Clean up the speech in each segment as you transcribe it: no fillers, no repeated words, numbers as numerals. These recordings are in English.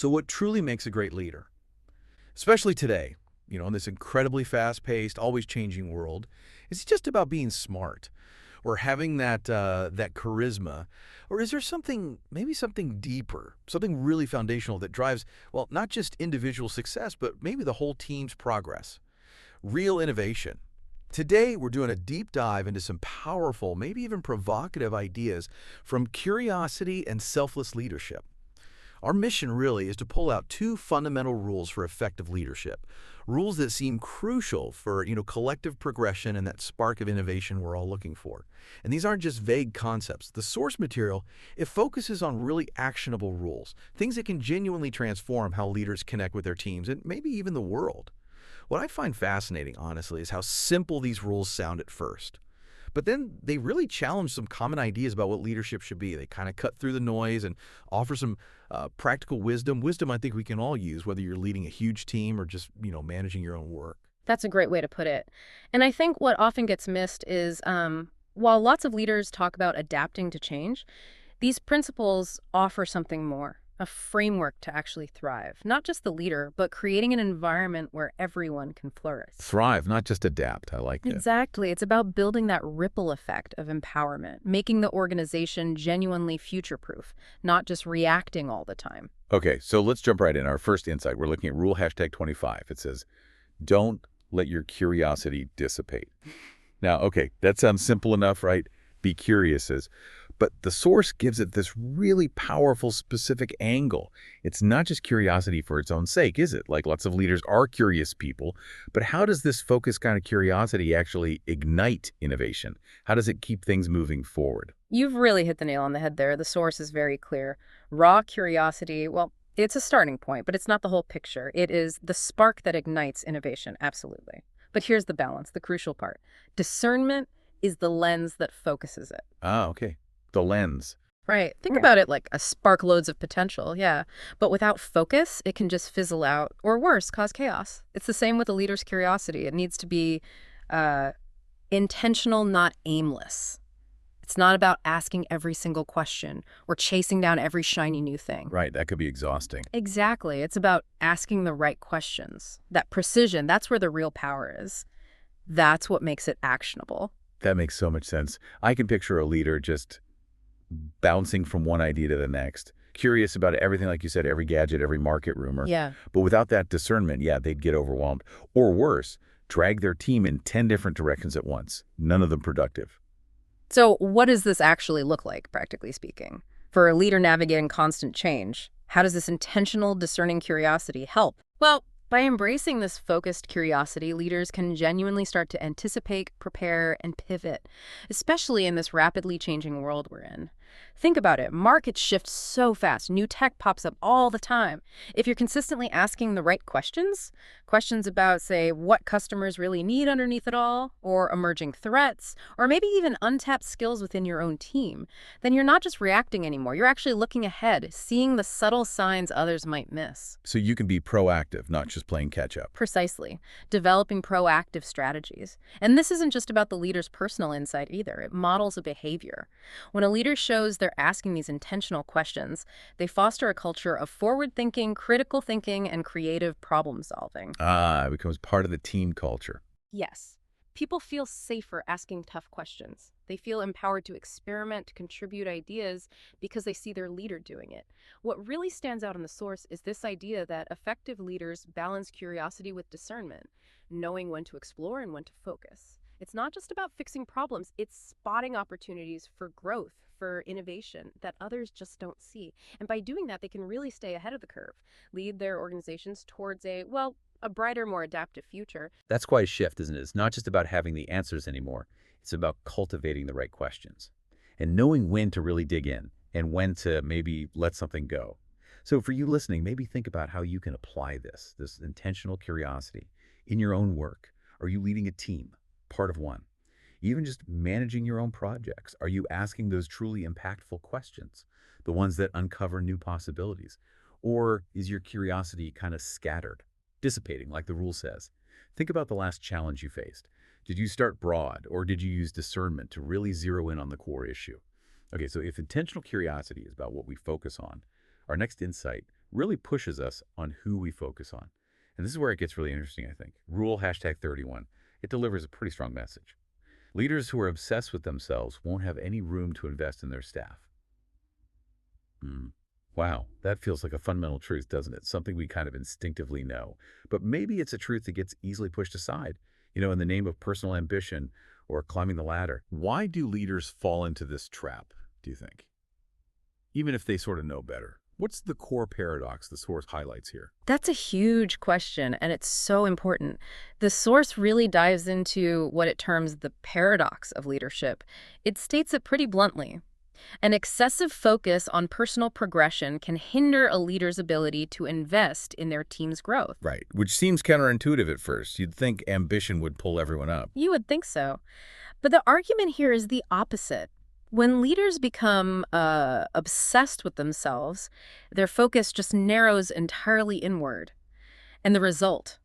So what truly makes a great leader, especially today, in this incredibly fast-paced, always changing world, is it just about being smart or having that charisma, or is there something, maybe something deeper, something really foundational that drives, well, not just individual success, but maybe the whole team's progress? Real innovation. Today, we're doing a deep dive into some powerful, maybe even provocative ideas from curiosity and selfless leadership. Our mission really is to pull out two fundamental rules for effective leadership. Rules that seem crucial for, collective progression and that spark of innovation we're all looking for. And these aren't just vague concepts. The source material, it focuses on really actionable rules, things that can genuinely transform how leaders connect with their teams and maybe even the world. What I find fascinating, honestly, is how simple these rules sound at first. But then they really challenge some common ideas about what leadership should be. They kind of cut through the noise and offer some practical wisdom. Wisdom I think we can all use, whether you're leading a huge team or just, managing your own work. That's a great way to put it. And I think what often gets missed is while lots of leaders talk about adapting to change, these principles offer something more, a framework to actually thrive. Not just the leader, but creating an environment where everyone can flourish. Thrive, not just adapt. I like that. Exactly. It's about building that ripple effect of empowerment, making the organization genuinely future-proof, not just reacting all the time. Okay, so let's jump right in. Our first insight, we're looking at rule #25. It says, don't let your curiosity dissipate. Now, okay, that sounds simple enough, right? Be curious is. But the source gives it this really powerful, specific angle. It's not just curiosity for its own sake, is it? Like lots of leaders are curious people. But how does this focused kind of curiosity actually ignite innovation? How does it keep things moving forward? You've really hit the nail on the head there. The source is very clear. Raw curiosity, well, it's a starting point, but it's not the whole picture. It is the spark that ignites innovation, absolutely. But here's the balance, the crucial part. Discernment is the lens that focuses it. Ah, okay. The lens. Right. Think about it like a spark loads of potential, yeah. But without focus, it can just fizzle out, or worse, cause chaos. It's the same with a leader's curiosity. It needs to be uh, intentional, not aimless. It's not about asking every single question or chasing down every shiny new thing. Right, that could be exhausting. Exactly. It's about asking the right questions. That precision, that's where the real power is. That's what makes it actionable. That makes so much sense. I can picture a leader just bouncing from one idea to the next, curious about everything, like you said, every gadget, every market rumor. Yeah. But without that discernment, yeah, they'd get overwhelmed. Or worse, drag their team in 10 different directions at once. None of them productive. So what does this actually look like, practically speaking? For a leader navigating constant change, how does this intentional, discerning curiosity help? Well, by embracing this focused curiosity, leaders can genuinely start to anticipate, prepare, and pivot, especially in this rapidly changing world we're in. Think about it. Markets shift so fast. New tech pops up all the time. If you're consistently asking the right questions, questions about, say, what customers really need underneath it all, or emerging threats, or maybe even untapped skills within your own team, then you're not just reacting anymore. You're actually looking ahead, seeing the subtle signs others might miss. So you can be proactive, not just playing catch up. Precisely. Developing proactive strategies. And this isn't just about the leader's personal insight either. It models a behavior. When a leader shows they're asking these intentional questions, they foster a culture of forward thinking, critical thinking, and creative problem solving. Ah, it becomes part of the team culture. Yes. People feel safer asking tough questions. They feel empowered to experiment, to contribute ideas because they see their leader doing it. What really stands out in the source is this idea that effective leaders balance curiosity with discernment, knowing when to explore and when to focus. It's not just about fixing problems, it's spotting opportunities for growth, for innovation that others just don't see. And by doing that, they can really stay ahead of the curve, lead their organizations towards a brighter, more adaptive future. That's quite a shift, isn't it? It's not just about having the answers anymore. It's about cultivating the right questions and knowing when to really dig in and when to maybe let something go. So for you listening, maybe think about how you can apply this intentional curiosity in your own work. Are you leading a team, part of one? Even just managing your own projects. Are you asking those truly impactful questions, the ones that uncover new possibilities? Or is your curiosity kind of scattered, dissipating like the rule says? Think about the last challenge you faced. Did you start broad, or did you use discernment to really zero in on the core issue? Okay, so if intentional curiosity is about what we focus on, our next insight really pushes us on who we focus on. And this is where it gets really interesting, I think. Rule #31. It delivers a pretty strong message. Leaders who are obsessed with themselves won't have any room to invest in their staff. Wow, that feels like a fundamental truth, doesn't it? Something we kind of instinctively know. But maybe it's a truth that gets easily pushed aside, in the name of personal ambition or climbing the ladder. Why do leaders fall into this trap, do you think? Even if they sort of know better. What's the core paradox the source highlights here? That's a huge question, and it's so important. The source really dives into what it terms the paradox of leadership. It states it pretty bluntly. An excessive focus on personal progression can hinder a leader's ability to invest in their team's growth. Right, which seems counterintuitive at first. You'd think ambition would pull everyone up. You would think so. But the argument here is the opposite. When leaders become obsessed with themselves, their focus just narrows entirely inward. And the result,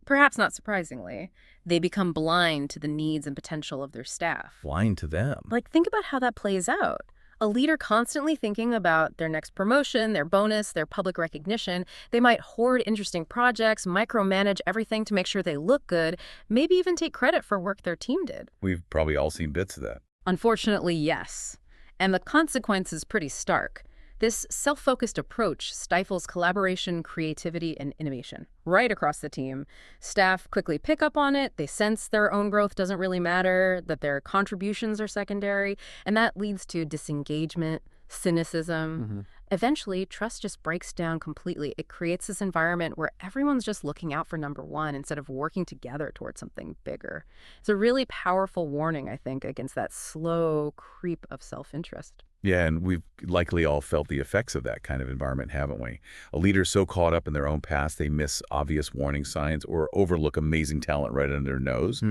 perhaps not surprisingly, they become blind to the needs and potential of their staff. Blind to them. Like, think about how that plays out. A leader constantly thinking about their next promotion, their bonus, their public recognition, they might hoard interesting projects, micromanage everything to make sure they look good, maybe even take credit for work their team did. We've probably all seen bits of that. Unfortunately, yes. And the consequence is pretty stark. This self-focused approach stifles collaboration, creativity, and innovation right across the team. Staff quickly pick up on it. They sense their own growth doesn't really matter, that their contributions are secondary, and that leads to disengagement, cynicism. Eventually, trust just breaks down completely. It creates this environment where everyone's just looking out for number one instead of working together towards something bigger. It's a really powerful warning, I think, against that slow creep of self-interest. Yeah, and we've likely all felt the effects of that kind of environment, haven't we? A leader so caught up in their own past, they miss obvious warning signs or overlook amazing talent right under their nose,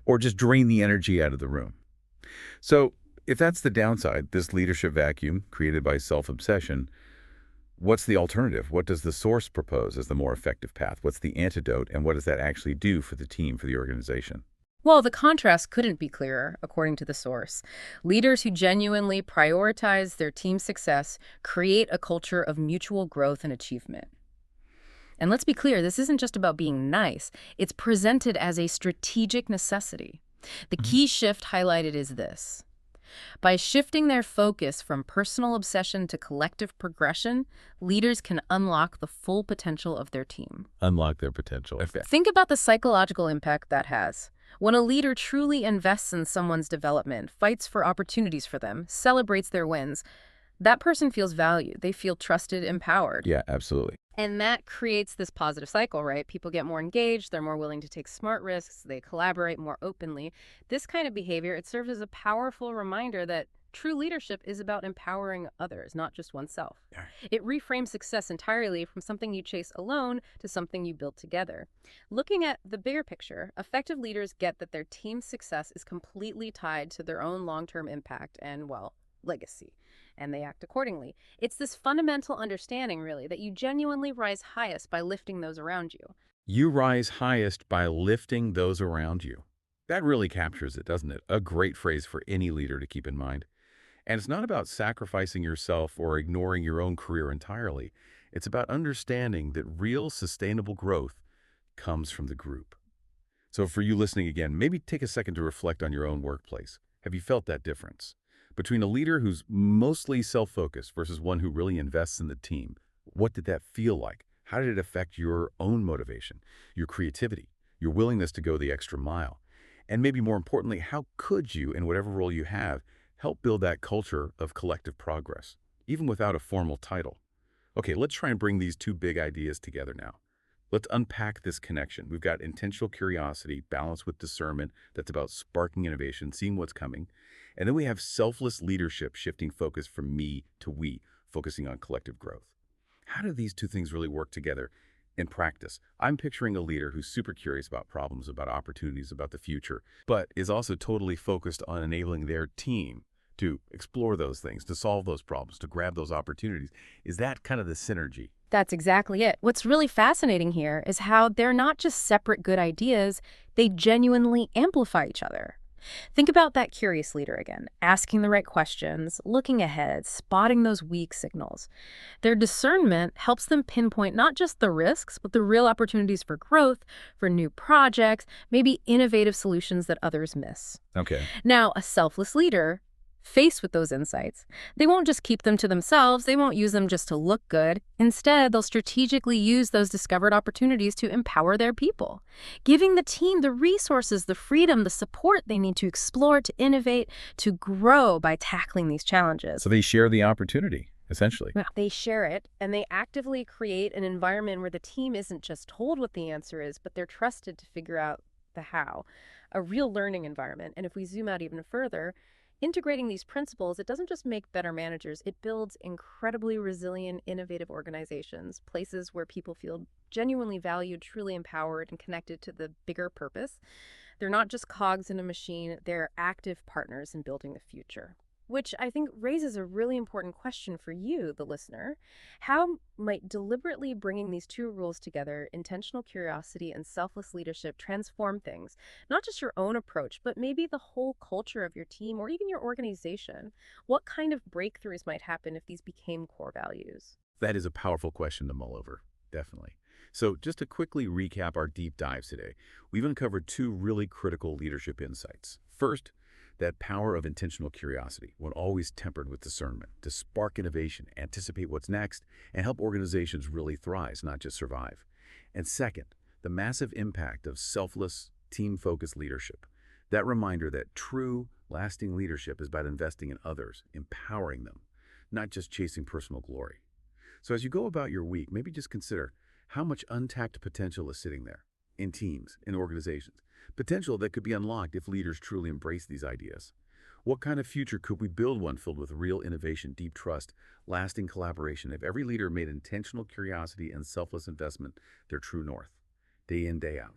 or just drain the energy out of the room. So if that's the downside, this leadership vacuum created by self-obsession, what's the alternative? What does the source propose as the more effective path? What's the antidote, and what does that actually do for the team, for the organization? Well, the contrast couldn't be clearer, according to the source. Leaders who genuinely prioritize their team's success create a culture of mutual growth and achievement. And let's be clear, this isn't just about being nice. It's presented as a strategic necessity. The key shift highlighted is this. By shifting their focus from personal obsession to collective progression, leaders can unlock the full potential of their team. Unlock their potential. Think about the psychological impact that has. When a leader truly invests in someone's development, fights for opportunities for them, celebrates their wins, that person feels valued. They feel trusted, empowered. Yeah, absolutely. And that creates this positive cycle, right? People get more engaged, they're more willing to take smart risks, they collaborate more openly. This kind of behavior, it serves as a powerful reminder that true leadership is about empowering others, not just oneself. It reframes success entirely from something you chase alone to something you build together. Looking at the bigger picture, effective leaders get that their team's success is completely tied to their own long-term impact and, well, legacy, and they act accordingly. It's this fundamental understanding, really, that you genuinely rise highest by lifting those around you. You rise highest by lifting those around you. That really captures it, doesn't it? A great phrase for any leader to keep in mind. And it's not about sacrificing yourself or ignoring your own career entirely. It's about understanding that real sustainable growth comes from the group. So for you listening again, maybe take a second to reflect on your own workplace. Have you felt that difference? Between a leader who's mostly self-focused versus one who really invests in the team, what did that feel like? How did it affect your own motivation, your creativity, your willingness to go the extra mile? And maybe more importantly, how could you, in whatever role you have, help build that culture of collective progress, even without a formal title? Okay, let's try and bring these two big ideas together now. Let's unpack this connection. We've got intentional curiosity balanced with discernment that's about sparking innovation, seeing what's coming. And then we have selfless leadership shifting focus from me to we, focusing on collective growth. How do these two things really work together in practice? I'm picturing a leader who's super curious about problems, about opportunities, about the future, but is also totally focused on enabling their team to explore those things, to solve those problems, to grab those opportunities. Is that kind of the synergy? That's exactly it. What's really fascinating here is how they're not just separate good ideas, they genuinely amplify each other. Think about that curious leader again, asking the right questions, looking ahead, spotting those weak signals. Their discernment helps them pinpoint not just the risks, but the real opportunities for growth, for new projects, maybe innovative solutions that others miss. Okay. Now, a selfless leader, faced with those insights, they won't just keep them to themselves, they won't use them just to look good. Instead, they'll strategically use those discovered opportunities to empower their people, giving the team the resources, the freedom, the support they need to explore, to innovate, to grow by tackling these challenges. So they share the opportunity, essentially. Yeah. They share it, and they actively create an environment where the team isn't just told what the answer is, but they're trusted to figure out the how. A real learning environment. And if we zoom out even further, integrating these principles, it doesn't just make better managers, it builds incredibly resilient, innovative organizations, places where people feel genuinely valued, truly empowered, and connected to the bigger purpose. They're not just cogs in a machine, they're active partners in building the future. Which I think raises a really important question for you, the listener. How might deliberately bringing these two rules together, intentional curiosity and selfless leadership, transform things? Not just your own approach, but maybe the whole culture of your team or even your organization. What kind of breakthroughs might happen if these became core values? That is a powerful question to mull over, definitely. So just to quickly recap our deep dives today, we've uncovered two really critical leadership insights. First, that power of intentional curiosity, when always tempered with discernment, to spark innovation, anticipate what's next, and help organizations really thrive, not just survive. And second, the massive impact of selfless, team-focused leadership. That reminder that true, lasting leadership is about investing in others, empowering them, not just chasing personal glory. So as you go about your week, maybe just consider how much untapped potential is sitting there in teams, in organizations. Potential that could be unlocked if leaders truly embrace these ideas. What kind of future could we build one filled with real innovation, deep trust, lasting collaboration if every leader made intentional curiosity and selfless investment their true north, day in, day out?